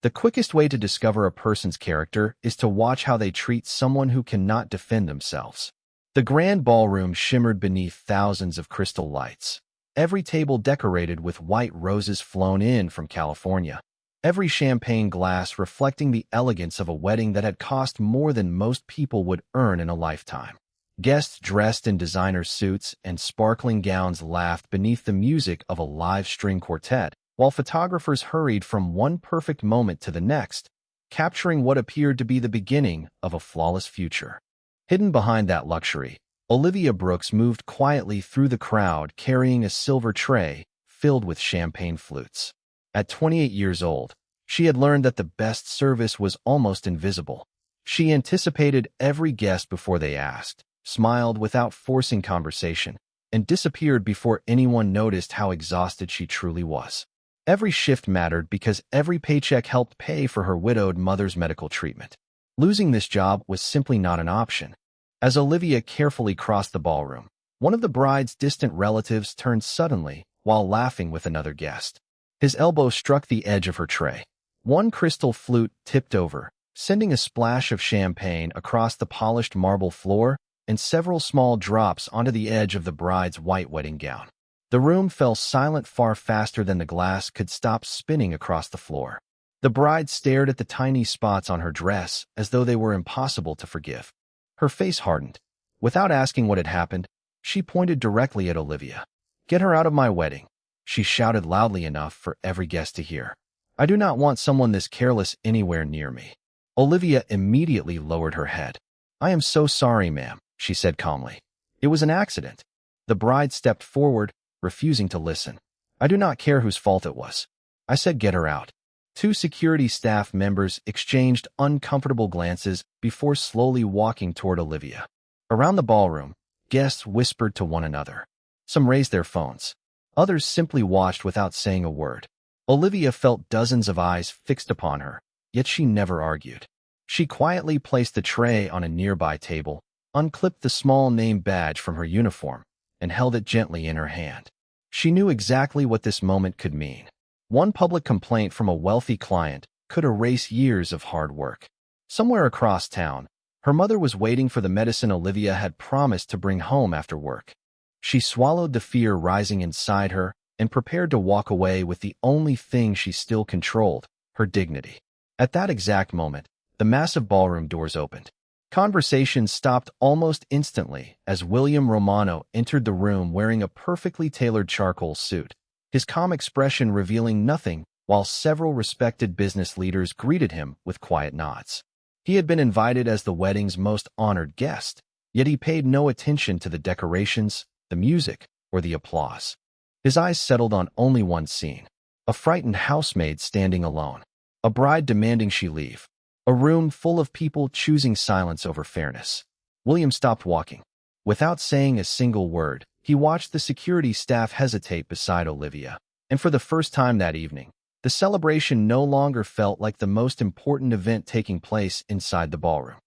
The quickest way to discover a person's character is to watch how they treat someone who cannot defend themselves. The grand ballroom shimmered beneath thousands of crystal lights, every table decorated with white roses flown in from California, every champagne glass reflecting the elegance of a wedding that had cost more than most people would earn in a lifetime. Guests dressed in designer suits and sparkling gowns laughed beneath the music of a live string quartet, while photographers hurried from one perfect moment to the next, capturing what appeared to be the beginning of a flawless future. Hidden behind that luxury, Olivia Brooks moved quietly through the crowd carrying a silver tray filled with champagne flutes. At 28 years old, she had learned that the best service was almost invisible. She anticipated every guest before they asked, smiled without forcing conversation, and disappeared before anyone noticed how exhausted she truly was. Every shift mattered because every paycheck helped pay for her widowed mother's medical treatment. Losing this job was simply not an option. As Olivia carefully crossed the ballroom, one of the bride's distant relatives turned suddenly while laughing with another guest. His elbow struck the edge of her tray. One crystal flute tipped over, sending a splash of champagne across the polished marble floor and several small drops onto the edge of the bride's white wedding gown. The room fell silent far faster than the glass could stop spinning across the floor. The bride stared at the tiny spots on her dress as though they were impossible to forgive. Her face hardened. Without asking what had happened, she pointed directly at Olivia. "Get her out of my wedding," she shouted loudly enough for every guest to hear. "I do not want someone this careless anywhere near me." Olivia immediately lowered her head. "I am so sorry, ma'am," she said calmly. "It was an accident." The bride stepped forward, refusing to listen. "I do not care whose fault it was. I said get her out." Two security staff members exchanged uncomfortable glances before slowly walking toward Olivia. Around the ballroom, guests whispered to one another. Some raised their phones. Others simply watched without saying a word. Olivia felt dozens of eyes fixed upon her, yet she never argued. She quietly placed the tray on a nearby table, unclipped the small name badge from her uniform, and held it gently in her hand. She knew exactly what this moment could mean. One public complaint from a wealthy client could erase years of hard work. Somewhere across town, her mother was waiting for the medicine Olivia had promised to bring home after work. She swallowed the fear rising inside her and prepared to walk away with the only thing she still controlled, her dignity. At that exact moment, the massive ballroom doors opened. Conversation stopped almost instantly as William Romano entered the room wearing a perfectly tailored charcoal suit, his calm expression revealing nothing, while several respected business leaders greeted him with quiet nods. He had been invited as the wedding's most honored guest, yet he paid no attention to the decorations, the music, or the applause. His eyes settled on only one scene: a frightened housemaid standing alone, a bride demanding she leave, a room full of people choosing silence over fairness. William stopped walking. Without saying a single word, he watched the security staff hesitate beside Olivia, and for the first time that evening, the celebration no longer felt like the most important event taking place inside the ballroom.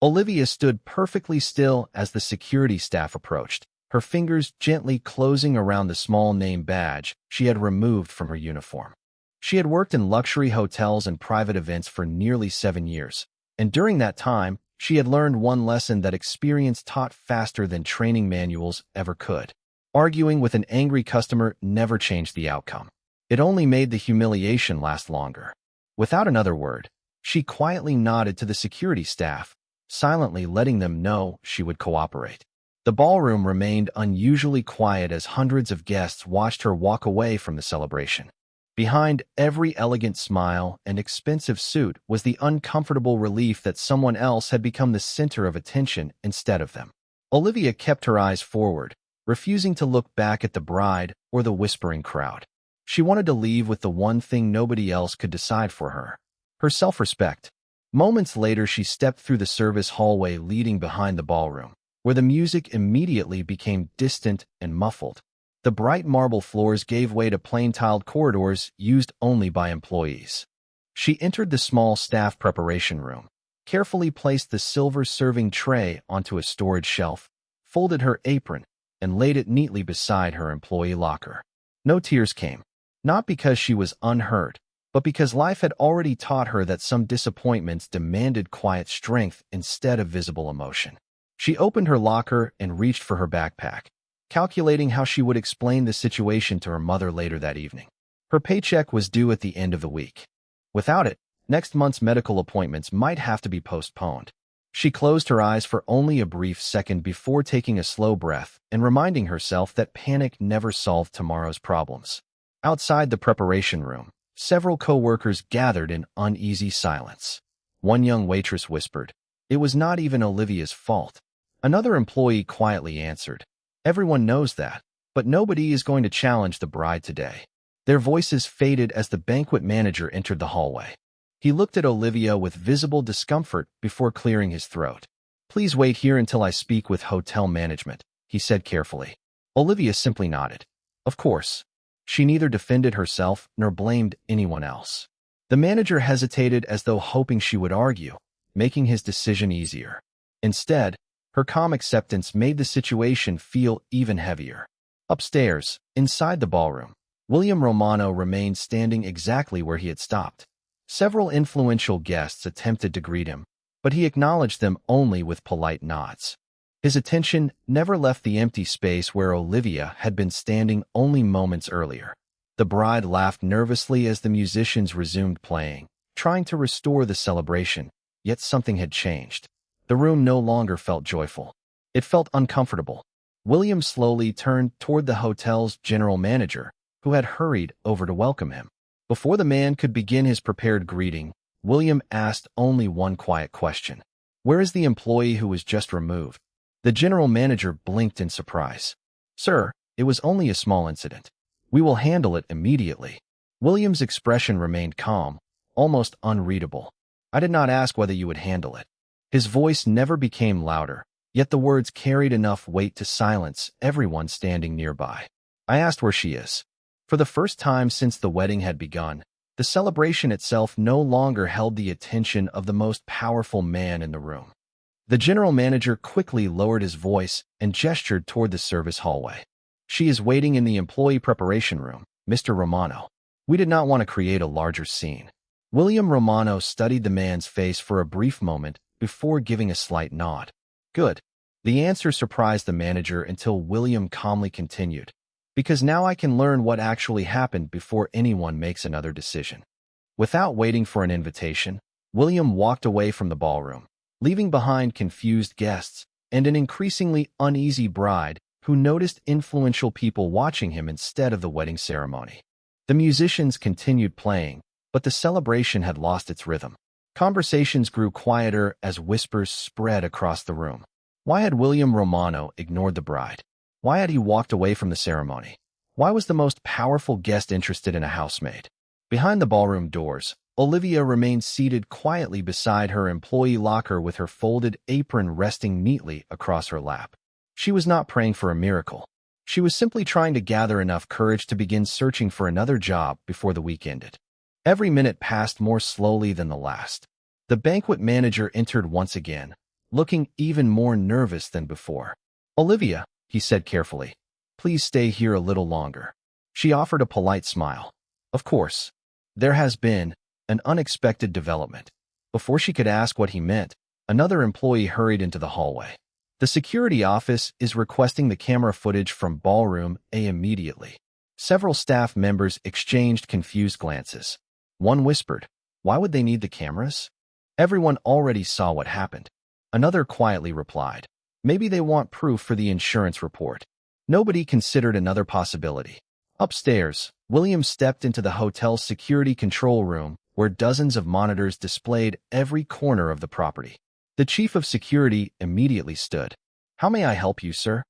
Olivia stood perfectly still as the security staff approached, her fingers gently closing around the small name badge she had removed from her uniform. She had worked in luxury hotels and private events for nearly 7 years, and during that time, she had learned one lesson that experience taught faster than training manuals ever could. Arguing with an angry customer never changed the outcome. It only made the humiliation last longer. Without another word, she quietly nodded to the security staff, silently letting them know she would cooperate. The ballroom remained unusually quiet as hundreds of guests watched her walk away from the celebration. Behind every elegant smile and expensive suit was the uncomfortable relief that someone else had become the center of attention instead of them. Olivia kept her eyes forward, refusing to look back at the bride or the whispering crowd. She wanted to leave with the one thing nobody else could decide for her: her self-respect. Moments later, she stepped through the service hallway leading behind the ballroom, where the music immediately became distant and muffled. The bright marble floors gave way to plain-tiled corridors used only by employees. She entered the small staff preparation room, carefully placed the silver serving tray onto a storage shelf, folded her apron, and laid it neatly beside her employee locker. No tears came, not because she was unhurt, but because life had already taught her that some disappointments demanded quiet strength instead of visible emotion. She opened her locker and reached for her backpack, calculating how she would explain the situation to her mother later that evening. Her paycheck was due at the end of the week. Without it, next month's medical appointments might have to be postponed. She closed her eyes for only a brief second before taking a slow breath and reminding herself that panic never solved tomorrow's problems. Outside the preparation room, several co-workers gathered in uneasy silence. One young waitress whispered, "It was not even Olivia's fault." Another employee quietly answered, "Everyone knows that, but nobody is going to challenge the bride today." Their voices faded as the banquet manager entered the hallway. He looked at Olivia with visible discomfort before clearing his throat. "Please wait here until I speak with hotel management," he said carefully. Olivia simply nodded. Of course. She neither defended herself nor blamed anyone else. The manager hesitated as though hoping she would argue, making his decision easier. Instead, her calm acceptance made the situation feel even heavier. Upstairs, inside the ballroom, William Romano remained standing exactly where he had stopped. Several influential guests attempted to greet him, but he acknowledged them only with polite nods. His attention never left the empty space where Olivia had been standing only moments earlier. The bride laughed nervously as the musicians resumed playing, trying to restore the celebration, yet something had changed. The room no longer felt joyful. It felt uncomfortable. William slowly turned toward the hotel's general manager, who had hurried over to welcome him. Before the man could begin his prepared greeting, William asked only one quiet question. "Where is the employee who was just removed?" The general manager blinked in surprise. "Sir, it was only a small incident. We will handle it immediately." William's expression remained calm, almost unreadable. "I did not ask whether you would handle it." His voice never became louder, yet the words carried enough weight to silence everyone standing nearby. "I asked where she is." For the first time since the wedding had begun, the celebration itself no longer held the attention of the most powerful man in the room. The general manager quickly lowered his voice and gestured toward the service hallway. "She is waiting in the employee preparation room, Mr. Romano." We did not want to create a larger scene. William Romano studied the man's face for a brief moment before giving a slight nod. "Good." The answer surprised the manager until William calmly continued, "Because now I can learn what actually happened before anyone makes another decision." Without waiting for an invitation, William walked away from the ballroom, leaving behind confused guests and an increasingly uneasy bride who noticed influential people watching him instead of the wedding ceremony. The musicians continued playing, but the celebration had lost its rhythm. Conversations grew quieter as whispers spread across the room. Why had William Romano ignored the bride? Why had he walked away from the ceremony? Why was the most powerful guest interested in a housemaid? Behind the ballroom doors, Olivia remained seated quietly beside her employee locker with her folded apron resting neatly across her lap. She was not praying for a miracle. She was simply trying to gather enough courage to begin searching for another job before the week ended. Every minute passed more slowly than the last. The banquet manager entered once again, looking even more nervous than before. "Olivia," he said carefully, "please stay here a little longer." She offered a polite smile. "Of course." There has been an unexpected development. Before she could ask what he meant, another employee hurried into the hallway. "The security office is requesting the camera footage from Ballroom A immediately." Several staff members exchanged confused glances. One whispered, "Why would they need the cameras?" Everyone already saw what happened. Another quietly replied, "Maybe they want proof for the insurance report." Nobody considered another possibility. Upstairs, William stepped into the hotel's security control room, where dozens of monitors displayed every corner of the property. The chief of security immediately stood. "How may I help you, sir?"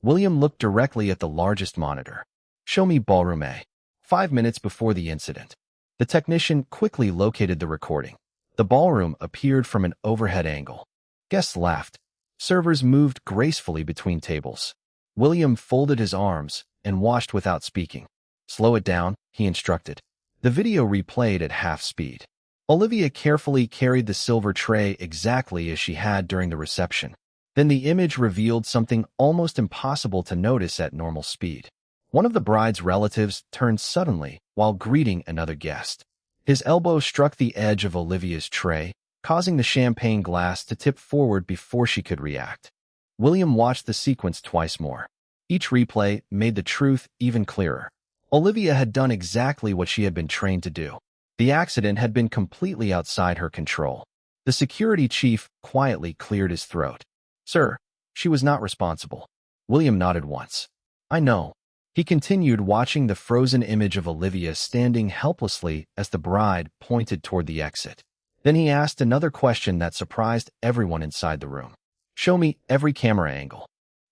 William looked directly at the largest monitor. "Show me Ballroom A." 5 minutes before the incident, the technician quickly located the recording. The ballroom appeared from an overhead angle. Guests laughed. Servers moved gracefully between tables. William folded his arms and watched without speaking. "Slow it down," he instructed. The video replayed at half speed. Olivia carefully carried the silver tray exactly as she had during the reception. Then the image revealed something almost impossible to notice at normal speed. One of the bride's relatives turned suddenly while greeting another guest. His elbow struck the edge of Olivia's tray, causing the champagne glass to tip forward before she could react. William watched the sequence twice more. Each replay made the truth even clearer. Olivia had done exactly what she had been trained to do. The accident had been completely outside her control. The security chief quietly cleared his throat. "Sir, she was not responsible." William nodded once. "I know." He continued, watching the frozen image of Olivia standing helplessly as the bride pointed toward the exit. Then he asked another question that surprised everyone inside the room. "Show me every camera angle."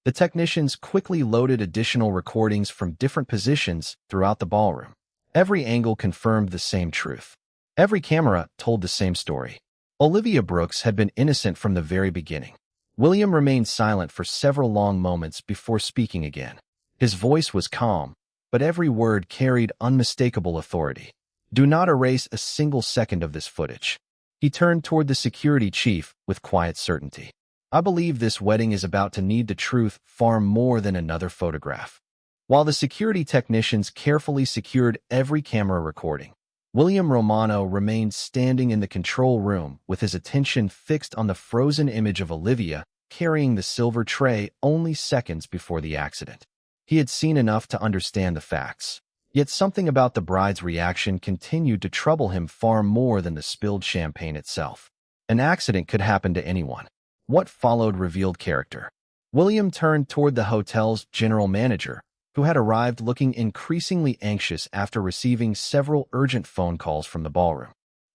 The technicians quickly loaded additional recordings from different positions throughout the ballroom. Every angle confirmed the same truth. Every camera told the same story. Olivia Brooks had been innocent from the very beginning. William remained silent for several long moments before speaking again. His voice was calm, but every word carried unmistakable authority. "Do not erase a single second of this footage." He turned toward the security chief with quiet certainty. "I believe this wedding is about to need the truth far more than another photograph." While the security technicians carefully secured every camera recording, William Romano remained standing in the control room with his attention fixed on the frozen image of Olivia carrying the silver tray only seconds before the accident. He had seen enough to understand the facts, yet something about the bride's reaction continued to trouble him far more than the spilled champagne itself. An accident could happen to anyone. What followed revealed character. William turned toward the hotel's general manager, who had arrived looking increasingly anxious after receiving several urgent phone calls from the ballroom.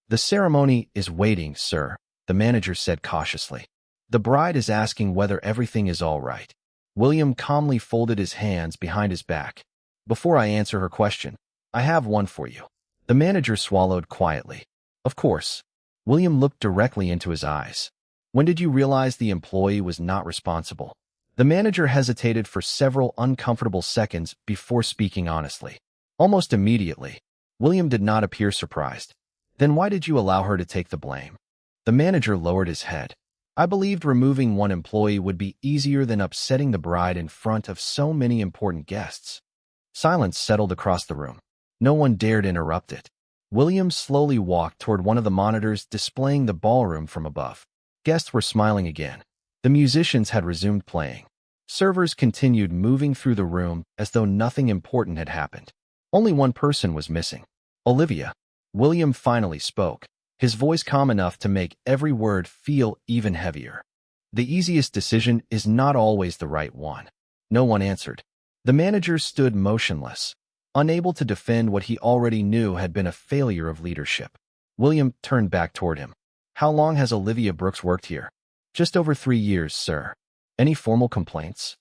"The ceremony is waiting, sir," the manager said cautiously. "The bride is asking whether everything is all right." William calmly folded his hands behind his back. "Before I answer her question, I have one for you." The manager swallowed quietly. "Of course." William looked directly into his eyes. "When did you realize the employee was not responsible?" The manager hesitated for several uncomfortable seconds before speaking honestly. "Almost immediately." William did not appear surprised. "Then why did you allow her to take the blame?" The manager lowered his head. "I believed removing one employee would be easier than upsetting the bride in front of so many important guests." Silence settled across the room. No one dared interrupt it. William slowly walked toward one of the monitors displaying the ballroom from above. Guests were smiling again. The musicians had resumed playing. Servers continued moving through the room as though nothing important had happened. Only one person was missing. Olivia. William finally spoke, his voice calm enough to make every word feel even heavier. "The easiest decision is not always the right one." No one answered. The manager stood motionless, unable to defend what he already knew had been a failure of leadership. William turned back toward him. "How long has Olivia Brooks worked here?" "Just over 3 years, sir." "Any formal complaints?"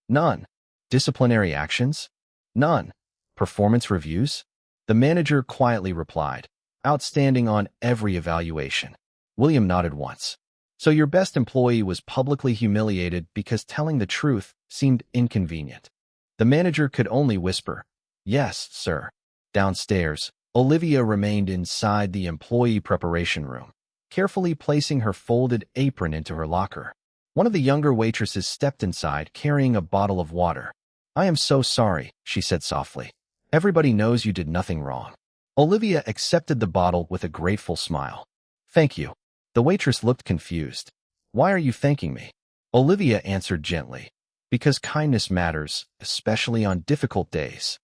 "None." "Disciplinary actions?" "None." "Performance reviews?" The manager quietly replied. "Outstanding on every evaluation." William nodded once. "So your best employee was publicly humiliated because telling the truth seemed inconvenient." The manager could only whisper, "Yes, sir." Downstairs, Olivia remained inside the employee preparation room, carefully placing her folded apron into her locker. One of the younger waitresses stepped inside carrying a bottle of water. "I am so sorry," she said softly. "Everybody knows you did nothing wrong." Olivia accepted the bottle with a grateful smile. "Thank you." The waitress looked confused. "Why are you thanking me?" Olivia answered gently. "Because kindness matters, especially on difficult days."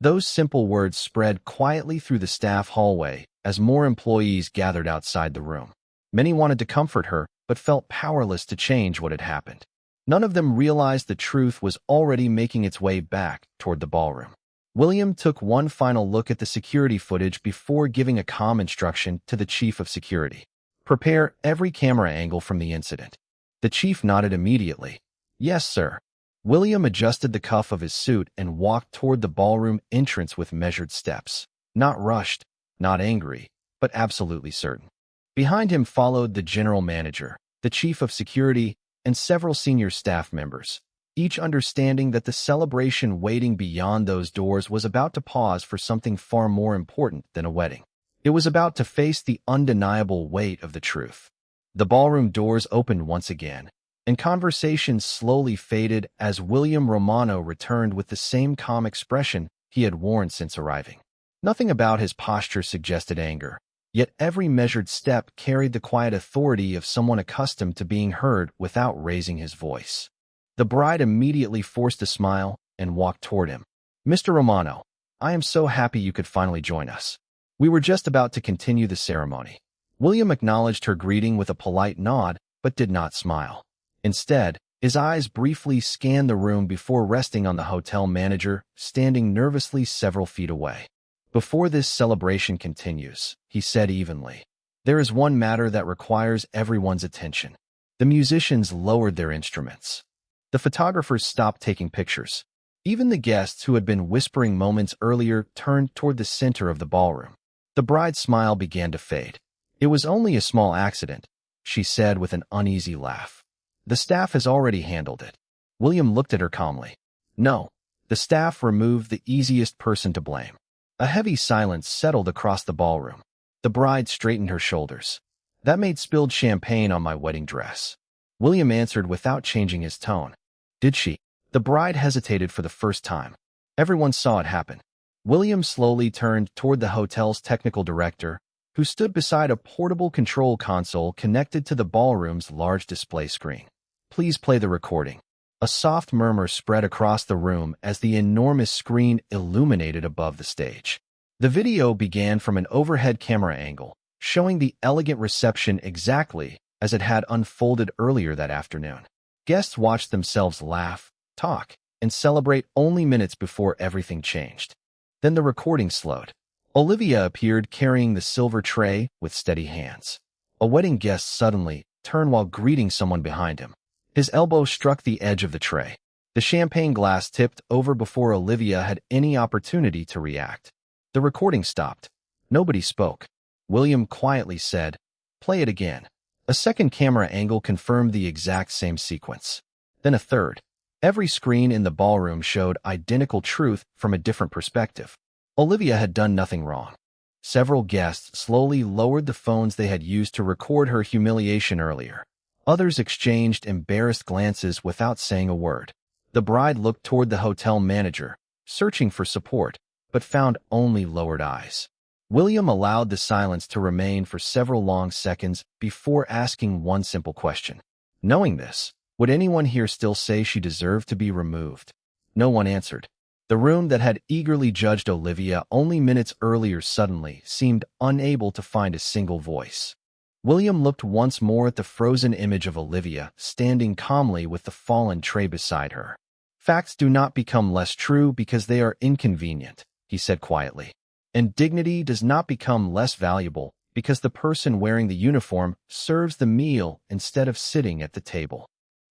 Those simple words spread quietly through the staff hallway as more employees gathered outside the room. Many wanted to comfort her, but felt powerless to change what had happened. None of them realized the truth was already making its way back toward the ballroom. William took one final look at the security footage before giving a calm instruction to the chief of security. "Prepare every camera angle from the incident." The chief nodded immediately. "Yes, sir." William adjusted the cuff of his suit and walked toward the ballroom entrance with measured steps. Not rushed, not angry, but absolutely certain. Behind him followed the general manager, the chief of security, and several senior staff members, each understanding that the celebration waiting beyond those doors was about to pause for something far more important than a wedding. It was about to face the undeniable weight of the truth. The ballroom doors opened once again, and conversations slowly faded as William Romano returned with the same calm expression he had worn since arriving. Nothing about his posture suggested anger, yet every measured step carried the quiet authority of someone accustomed to being heard without raising his voice. The bride immediately forced a smile and walked toward him. "Mr. Romano, I am so happy you could finally join us. We were just about to continue the ceremony." William acknowledged her greeting with a polite nod, but did not smile. Instead, his eyes briefly scanned the room before resting on the hotel manager, standing nervously several feet away. "Before this celebration continues," he said evenly, "there is one matter that requires everyone's attention." The musicians lowered their instruments. The photographers stopped taking pictures. Even the guests who had been whispering moments earlier turned toward the center of the ballroom. The bride's smile began to fade. "It was only a small accident," she said with an uneasy laugh. "The staff has already handled it." William looked at her calmly. "No, the staff removed the easiest person to blame." A heavy silence settled across the ballroom. The bride straightened her shoulders. "That maid spilled champagne on my wedding dress." William answered without changing his tone. "Did she?" The bride hesitated for the first time. Everyone saw it happen. William slowly turned toward the hotel's technical director, who stood beside a portable control console connected to the ballroom's large display screen. "Please play the recording." A soft murmur spread across the room as the enormous screen illuminated above the stage. The video began from an overhead camera angle, showing the elegant reception exactly as it had unfolded earlier that afternoon. Guests watched themselves laugh, talk, and celebrate only minutes before everything changed. Then the recording slowed. Olivia appeared carrying the silver tray with steady hands. A wedding guest suddenly turned while greeting someone behind him. His elbow struck the edge of the tray. The champagne glass tipped over before Olivia had any opportunity to react. The recording stopped. Nobody spoke. William quietly said, "Play it again." A second camera angle confirmed the exact same sequence. Then a third. Every screen in the ballroom showed identical truth from a different perspective. Olivia had done nothing wrong. Several guests slowly lowered the phones they had used to record her humiliation earlier. Others exchanged embarrassed glances without saying a word. The bride looked toward the hotel manager, searching for support, but found only lowered eyes. William allowed the silence to remain for several long seconds before asking one simple question. Knowing this, would anyone here still say she deserved to be removed? No one answered. The room that had eagerly judged Olivia only minutes earlier suddenly seemed unable to find a single voice. William looked once more at the frozen image of Olivia standing calmly with the fallen tray beside her. "Facts do not become less true because they are inconvenient," he said quietly. "And dignity does not become less valuable because the person wearing the uniform serves the meal instead of sitting at the table."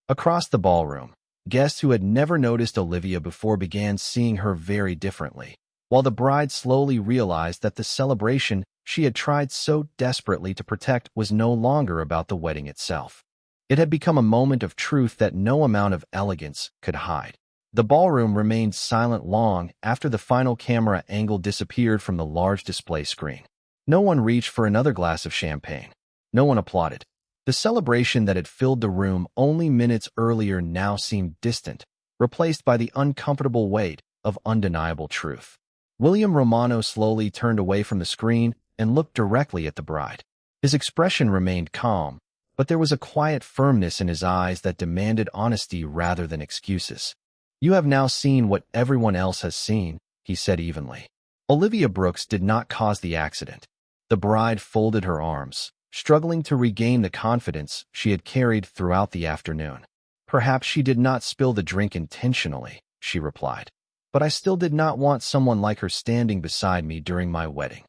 Across the ballroom, guests who had never noticed Olivia before began seeing her very differently, while the bride slowly realized that the celebration she had tried so desperately to protect was no longer about the wedding itself. It had become a moment of truth that no amount of elegance could hide. The ballroom remained silent long after the final camera angle disappeared from the large display screen. No one reached for another glass of champagne. No one applauded. The celebration that had filled the room only minutes earlier now seemed distant, replaced by the uncomfortable weight of undeniable truth. William Romano slowly turned away from the screen and looked directly at the bride. His expression remained calm, but there was a quiet firmness in his eyes that demanded honesty rather than excuses. "You have now seen what everyone else has seen," he said evenly. "Olivia Brooks did not cause the accident." The bride folded her arms, struggling to regain the confidence she had carried throughout the afternoon. "Perhaps she did not spill the drink intentionally," she replied. "But I still did not want someone like her standing beside me during my wedding."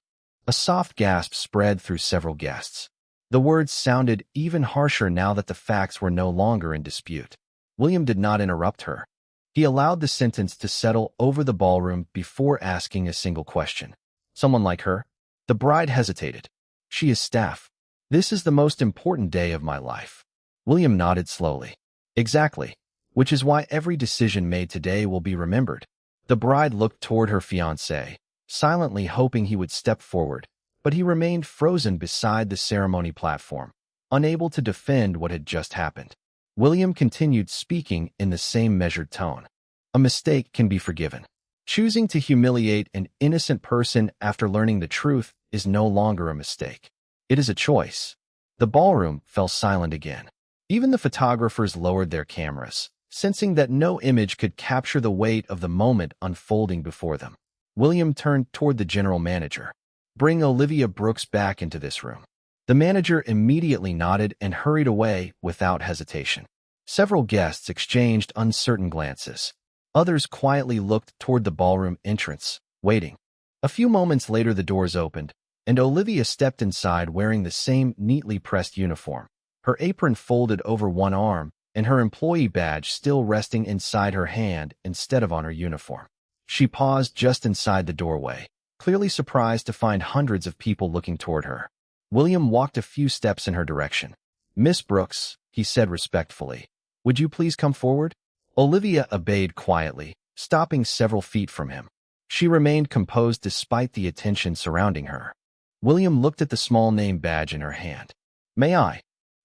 A soft gasp spread through several guests. The words sounded even harsher now that the facts were no longer in dispute. William did not interrupt her. He allowed the sentence to settle over the ballroom before asking a single question. "Someone like her?" The bride hesitated. "She is staff. This is the most important day of my life." William nodded slowly. "Exactly. Which is why every decision made today will be remembered." The bride looked toward her fiancé, silently hoping he would step forward, but he remained frozen beside the ceremony platform, unable to defend what had just happened. William continued speaking in the same measured tone. "A mistake can be forgiven. Choosing to humiliate an innocent person after learning the truth is no longer a mistake. It is a choice. The ballroom fell silent again. Even the photographers lowered their cameras, sensing that no image could capture the weight of the moment unfolding before them. William turned toward the general manager. "Bring Olivia Brooks back into this room." The manager immediately nodded and hurried away without hesitation. Several guests exchanged uncertain glances. Others quietly looked toward the ballroom entrance, waiting. A few moments later the doors opened, and Olivia stepped inside wearing the same neatly pressed uniform, her apron folded over one arm, and her employee badge still resting inside her hand instead of on her uniform. She paused just inside the doorway, clearly surprised to find hundreds of people looking toward her. William walked a few steps in her direction. "Miss Brooks," he said respectfully, "would you please come forward?" Olivia obeyed quietly, stopping several feet from him. She remained composed despite the attention surrounding her. William looked at the small name badge in her hand. "May I?"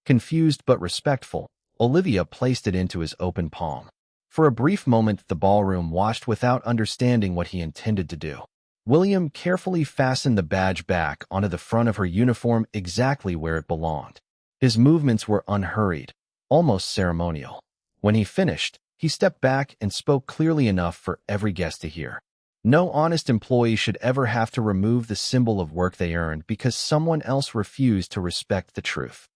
Confused but respectful, Olivia placed it into his open palm. For a brief moment the ballroom watched without understanding what he intended to do. William carefully fastened the badge back onto the front of her uniform exactly where it belonged. His movements were unhurried, almost ceremonial. When he finished, he stepped back and spoke clearly enough for every guest to hear. No honest employee should ever have to remove the symbol of work they earned because someone else refused to respect the truth.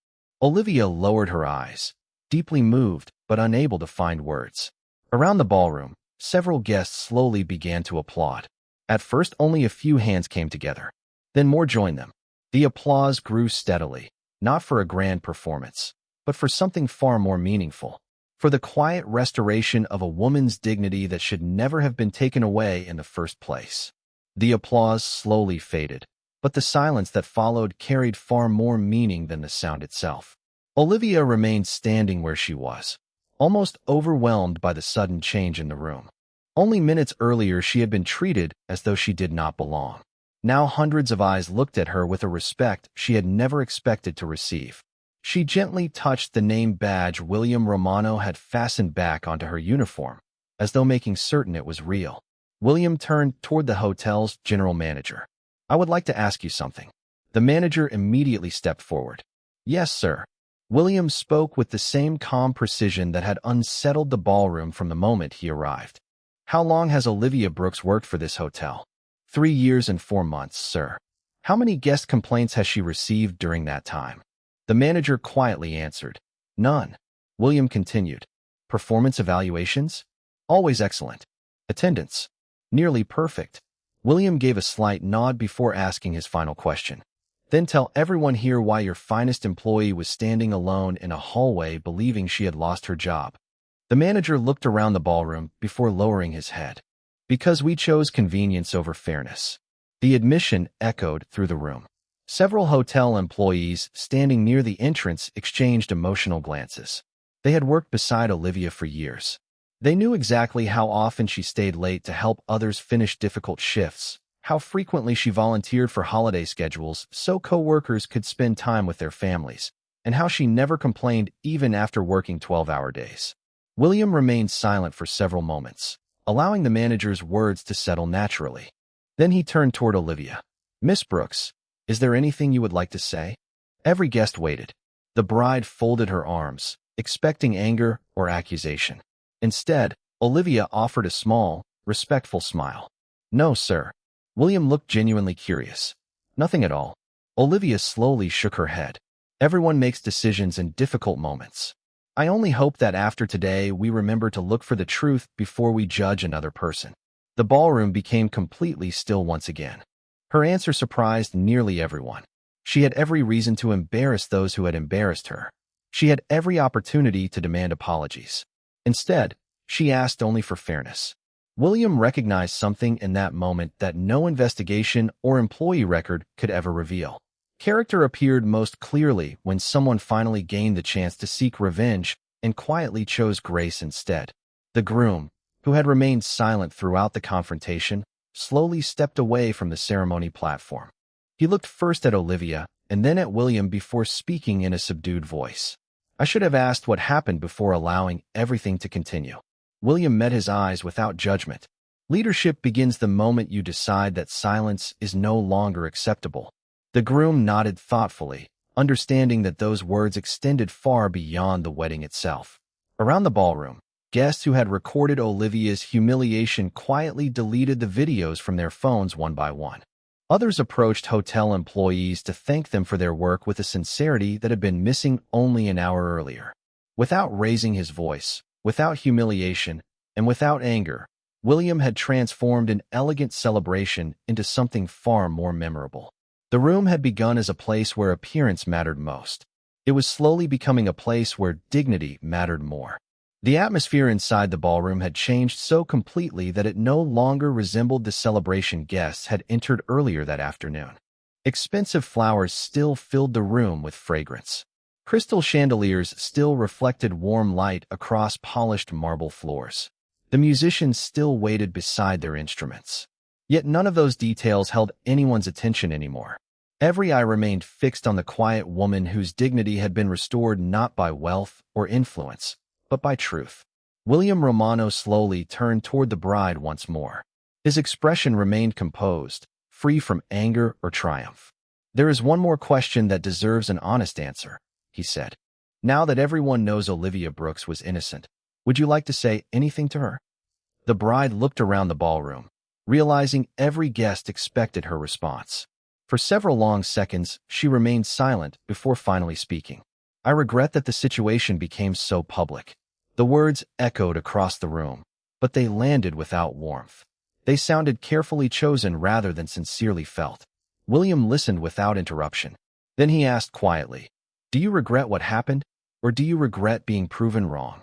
Olivia lowered her eyes, deeply moved but unable to find words. Around the ballroom, several guests slowly began to applaud. At first, only a few hands came together. Then more joined them. The applause grew steadily, not for a grand performance, but for something far more meaningful. For the quiet restoration of a woman's dignity that should never have been taken away in the first place. The applause slowly faded, but the silence that followed carried far more meaning than the sound itself. Olivia remained standing where she was, almost overwhelmed by the sudden change in the room. Only minutes earlier she had been treated as though she did not belong. Now hundreds of eyes looked at her with a respect she had never expected to receive. She gently touched the name badge William Romano had fastened back onto her uniform, as though making certain it was real. William turned toward the hotel's general manager. "I would like to ask you something." The manager immediately stepped forward. "Yes, sir." William spoke with the same calm precision that had unsettled the ballroom from the moment he arrived. "How long has Olivia Brooks worked for this hotel?" 3 years and 4 months, sir." "How many guest complaints has she received during that time?" The manager quietly answered, "None." William continued, "Performance evaluations?" "Always excellent." "Attendance?" "Nearly perfect." William gave a slight nod before asking his final question. "Then tell everyone here why your finest employee was standing alone in a hallway believing she had lost her job." The manager looked around the ballroom before lowering his head. "Because we chose convenience over fairness." The admission echoed through the room. Several hotel employees standing near the entrance exchanged emotional glances. They had worked beside Olivia for years. They knew exactly how often she stayed late to help others finish difficult shifts, how frequently she volunteered for holiday schedules so co-workers could spend time with their families, and how she never complained even after working 12-hour days. William remained silent for several moments, allowing the manager's words to settle naturally. Then he turned toward Olivia. "Miss Brooks, is there anything you would like to say?" Every guest waited. The bride folded her arms, expecting anger or accusation. Instead, Olivia offered a small, respectful smile. "No, sir." William looked genuinely curious. "Nothing at all." Olivia slowly shook her head. "Everyone makes decisions in difficult moments. I only hope that after today we remember to look for the truth before we judge another person." The ballroom became completely still once again. Her answer surprised nearly everyone. She had every reason to embarrass those who had embarrassed her. She had every opportunity to demand apologies. Instead, she asked only for fairness. William recognized something in that moment that no investigation or employee record could ever reveal. Character appeared most clearly when someone finally gained the chance to seek revenge and quietly chose grace instead. The groom, who had remained silent throughout the confrontation, slowly stepped away from the ceremony platform. He looked first at Olivia and then at William before speaking in a subdued voice. "I should have asked what happened before allowing everything to continue." William met his eyes without judgment. Leadership begins the moment you decide that silence is no longer acceptable. The groom nodded thoughtfully, understanding that those words extended far beyond the wedding itself. Around the ballroom, guests who had recorded Olivia's humiliation quietly deleted the videos from their phones one by one. Others approached hotel employees to thank them for their work with a sincerity that had been missing only an hour earlier. Without raising his voice, without humiliation, and without anger, William had transformed an elegant celebration into something far more memorable. The room had begun as a place where appearance mattered most. It was slowly becoming a place where dignity mattered more. The atmosphere inside the ballroom had changed so completely that it no longer resembled the celebration guests had entered earlier that afternoon. Expensive flowers still filled the room with fragrance. Crystal chandeliers still reflected warm light across polished marble floors. The musicians still waited beside their instruments. Yet none of those details held anyone's attention anymore. Every eye remained fixed on the quiet woman whose dignity had been restored not by wealth or influence, but by truth. William Romano slowly turned toward the bride once more. His expression remained composed, free from anger or triumph. "There is one more question that deserves an honest answer," he said. "Now that everyone knows Olivia Brooks was innocent, would you like to say anything to her?" The bride looked around the ballroom, realizing every guest expected her response. For several long seconds, she remained silent before finally speaking. "I regret that the situation became so public." The words echoed across the room, but they landed without warmth. They sounded carefully chosen rather than sincerely felt. William listened without interruption. Then he asked quietly, "Do you regret what happened, or do you regret being proven wrong?"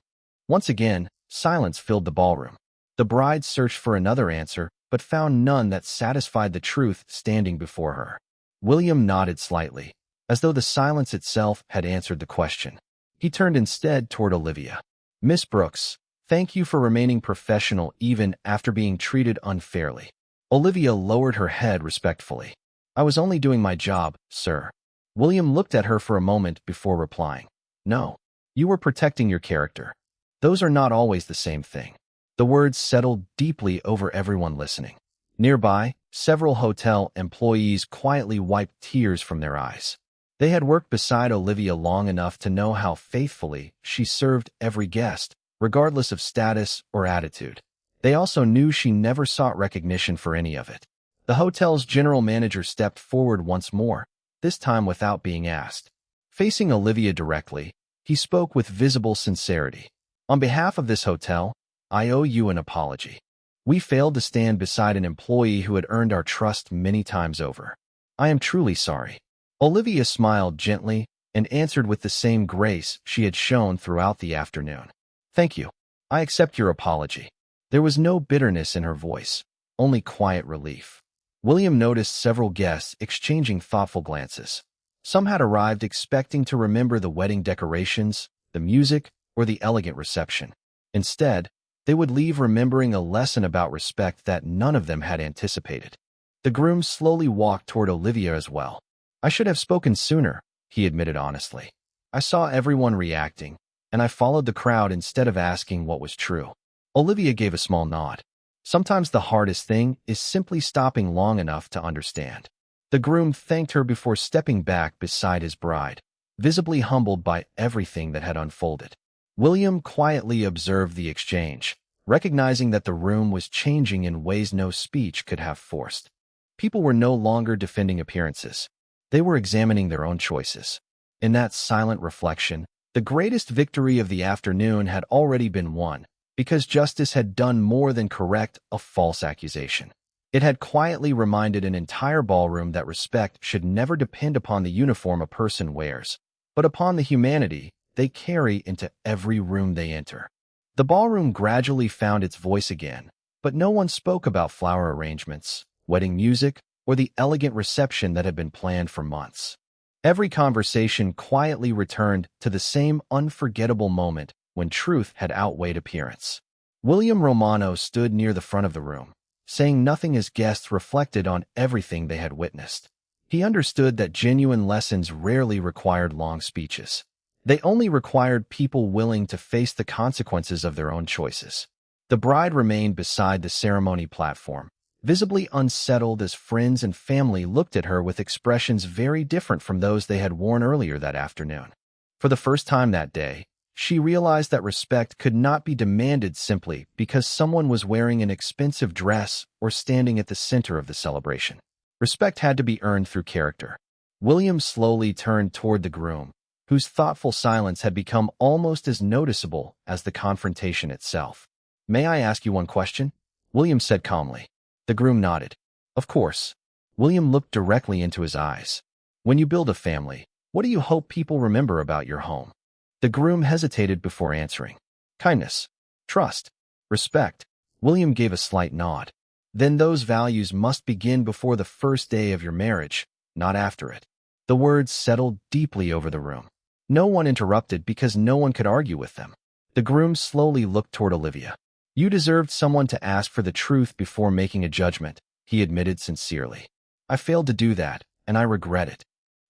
Once again, silence filled the ballroom. The bride searched for another answer, but found none that satisfied the truth standing before her. William nodded slightly, as though the silence itself had answered the question. He turned instead toward Olivia. "Miss Brooks, thank you for remaining professional even after being treated unfairly." Olivia lowered her head respectfully. "I was only doing my job, sir." William looked at her for a moment before replying. "No, you were protecting your character. Those are not always the same thing." The words settled deeply over everyone listening. Nearby, several hotel employees quietly wiped tears from their eyes. They had worked beside Olivia long enough to know how faithfully she served every guest, regardless of status or attitude. They also knew she never sought recognition for any of it. The hotel's general manager stepped forward once more, this time without being asked. Facing Olivia directly, he spoke with visible sincerity. "On behalf of this hotel, I owe you an apology. We failed to stand beside an employee who had earned our trust many times over. I am truly sorry." Olivia smiled gently and answered with the same grace she had shown throughout the afternoon. "Thank you. I accept your apology." There was no bitterness in her voice, only quiet relief. William noticed several guests exchanging thoughtful glances. Some had arrived expecting to remember the wedding decorations, the music, or the elegant reception. Instead, they would leave remembering a lesson about respect that none of them had anticipated. The groom slowly walked toward Olivia as well. "I should have spoken sooner," he admitted honestly. "I saw everyone reacting, and I followed the crowd instead of asking what was true." Olivia gave a small nod. Sometimes the hardest thing is simply stopping long enough to understand. The groom thanked her before stepping back beside his bride, visibly humbled by everything that had unfolded. William quietly observed the exchange, recognizing that the room was changing in ways no speech could have forced. People were no longer defending appearances. They were examining their own choices. In that silent reflection, the greatest victory of the afternoon had already been won, because justice had done more than correct a false accusation. It had quietly reminded an entire ballroom that respect should never depend upon the uniform a person wears, but upon the humanity they carry into every room they enter. The ballroom gradually found its voice again, but no one spoke about flower arrangements, wedding music, or the elegant reception that had been planned for months. Every conversation quietly returned to the same unforgettable moment when truth had outweighed appearance. William Romano stood near the front of the room, saying nothing as guests reflected on everything they had witnessed. He understood that genuine lessons rarely required long speeches. They only required people willing to face the consequences of their own choices. The bride remained beside the ceremony platform, visibly unsettled as friends and family looked at her with expressions very different from those they had worn earlier that afternoon. For the first time that day, she realized that respect could not be demanded simply because someone was wearing an expensive dress or standing at the center of the celebration. Respect had to be earned through character. William slowly turned toward the groom, whose thoughtful silence had become almost as noticeable as the confrontation itself. "May I ask you one question?" William said calmly. The groom nodded. "Of course." William looked directly into his eyes. "When you build a family, what do you hope people remember about your home?" The groom hesitated before answering. "Kindness, trust, respect." William gave a slight nod. "Then those values must begin before the first day of your marriage, not after it." The words settled deeply over the room. No one interrupted because no one could argue with them. The groom slowly looked toward Olivia. "You deserved someone to ask for the truth before making a judgment," he admitted sincerely. "I failed to do that, and I regret it."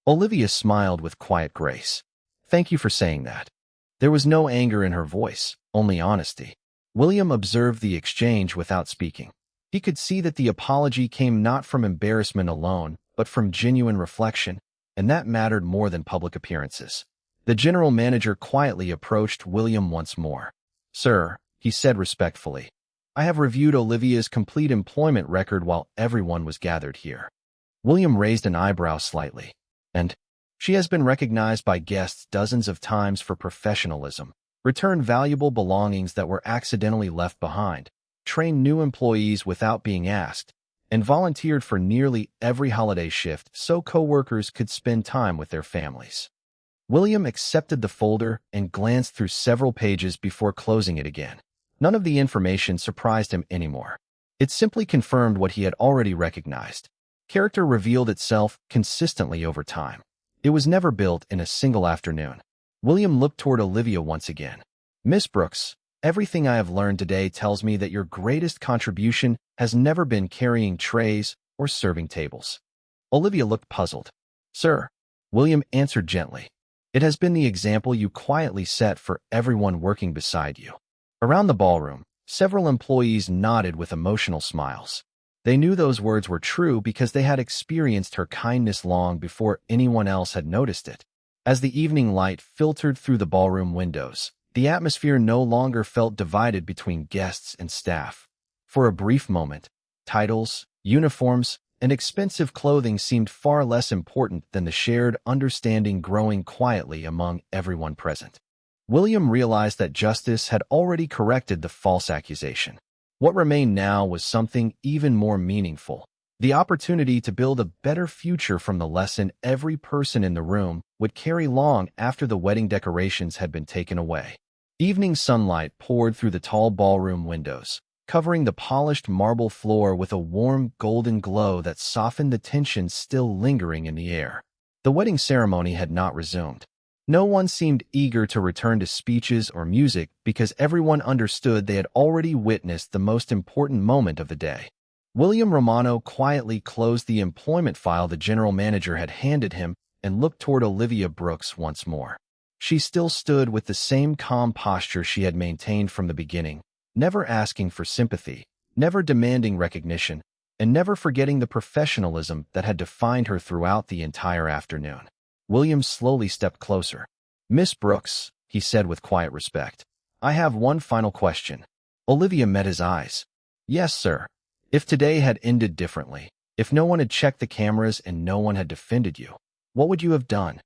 Olivia smiled with quiet grace. "Thank you for saying that." There was no anger in her voice, only honesty. William observed the exchange without speaking. He could see that the apology came not from embarrassment alone, but from genuine reflection, and that mattered more than public appearances. The general manager quietly approached William once more. "Sir," he said respectfully, "I have reviewed Olivia's complete employment record while everyone was gathered here." William raised an eyebrow slightly. "And she has been recognized by guests dozens of times for professionalism, returned valuable belongings that were accidentally left behind, trained new employees without being asked, and volunteered for nearly every holiday shift so coworkers could spend time with their families." William accepted the folder and glanced through several pages before closing it again. None of the information surprised him anymore. It simply confirmed what he had already recognized. Character revealed itself consistently over time. It was never built in a single afternoon. William looked toward Olivia once again. "Miss Brooks, everything I have learned today tells me that your greatest contribution has never been carrying trays or serving tables." Olivia looked puzzled. "Sir," William answered gently, "it has been the example you quietly set for everyone working beside you." Around the ballroom, several employees nodded with emotional smiles. They knew those words were true because they had experienced her kindness long before anyone else had noticed it. As the evening light filtered through the ballroom windows, the atmosphere no longer felt divided between guests and staff. For a brief moment, titles, uniforms, and expensive clothing seemed far less important than the shared understanding growing quietly among everyone present. William realized that justice had already corrected the false accusation. What remained now was something even more meaningful: the opportunity to build a better future from the lesson every person in the room would carry long after the wedding decorations had been taken away. Evening sunlight poured through the tall ballroom windows, covering the polished marble floor with a warm golden glow that softened the tension still lingering in the air. The wedding ceremony had not resumed. No one seemed eager to return to speeches or music because everyone understood they had already witnessed the most important moment of the day. William Romano quietly closed the employment file the general manager had handed him and looked toward Olivia Brooks once more. She still stood with the same calm posture she had maintained from the beginning, never asking for sympathy, never demanding recognition, and never forgetting the professionalism that had defined her throughout the entire afternoon. William slowly stepped closer. "Miss Brooks," he said with quiet respect, "I have one final question." Olivia met his eyes. "Yes, sir. If today had ended differently, if no one had checked the cameras and no one had defended you, what would you have done?"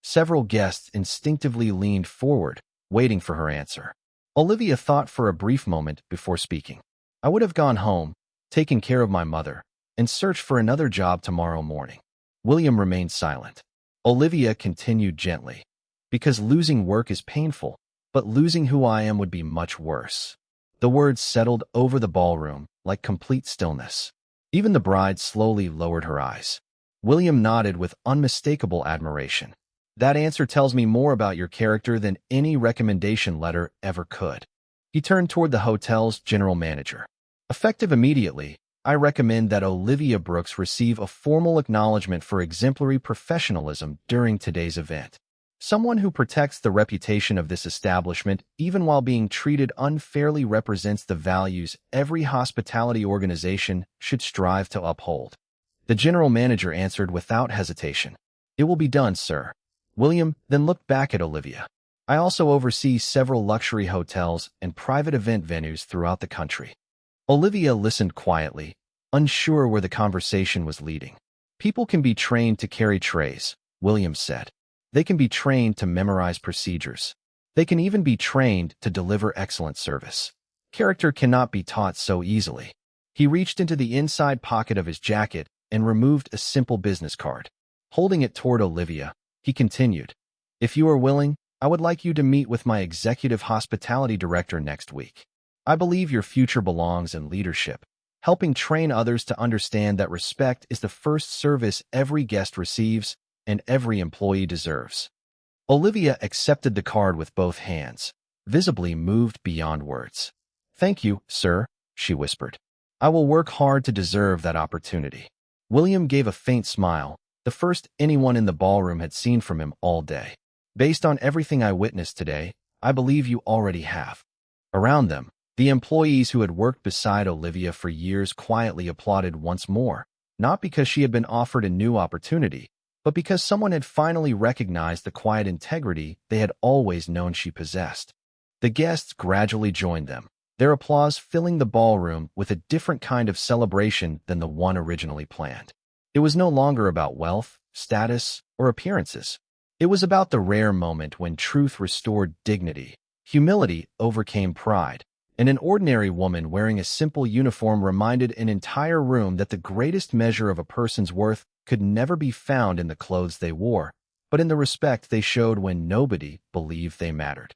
Several guests instinctively leaned forward, waiting for her answer. Olivia thought for a brief moment before speaking. "I would have gone home, taken care of my mother, and searched for another job tomorrow morning." William remained silent. Olivia continued gently. "Because losing work is painful, but losing who I am would be much worse." The words settled over the ballroom like complete stillness. Even the bride slowly lowered her eyes. William nodded with unmistakable admiration. "That answer tells me more about your character than any recommendation letter ever could." He turned toward the hotel's general manager. "Effective immediately, I recommend that Olivia Brooks receive a formal acknowledgement for exemplary professionalism during today's event." Someone who protects the reputation of this establishment, even while being treated unfairly, represents the values every hospitality organization should strive to uphold. The general manager answered without hesitation. It will be done, sir. William then looked back at Olivia. I also oversee several luxury hotels and private event venues throughout the country. Olivia listened quietly, unsure where the conversation was leading. People can be trained to carry trays, William said. They can be trained to memorize procedures. They can even be trained to deliver excellent service. Character cannot be taught so easily. He reached into the inside pocket of his jacket and removed a simple business card. Holding it toward Olivia, he continued, "If you are willing, I would like you to meet with my executive hospitality director next week. I believe your future belongs in leadership, helping train others to understand that respect is the first service every guest receives and every employee deserves." Olivia accepted the card with both hands, visibly moved beyond words. "Thank you, sir," she whispered. "I will work hard to deserve that opportunity." William gave a faint smile, the first anyone in the ballroom had seen from him all day. "Based on everything I witnessed today, I believe you already have." Around them, the employees who had worked beside Olivia for years quietly applauded once more, not because she had been offered a new opportunity, but because someone had finally recognized the quiet integrity they had always known she possessed. The guests gradually joined them, their applause filling the ballroom with a different kind of celebration than the one originally planned. It was no longer about wealth, status, or appearances. It was about the rare moment when truth restored dignity, humility overcame pride, and an ordinary woman wearing a simple uniform reminded an entire room that the greatest measure of a person's worth could never be found in the clothes they wore, but in the respect they showed when nobody believed they mattered.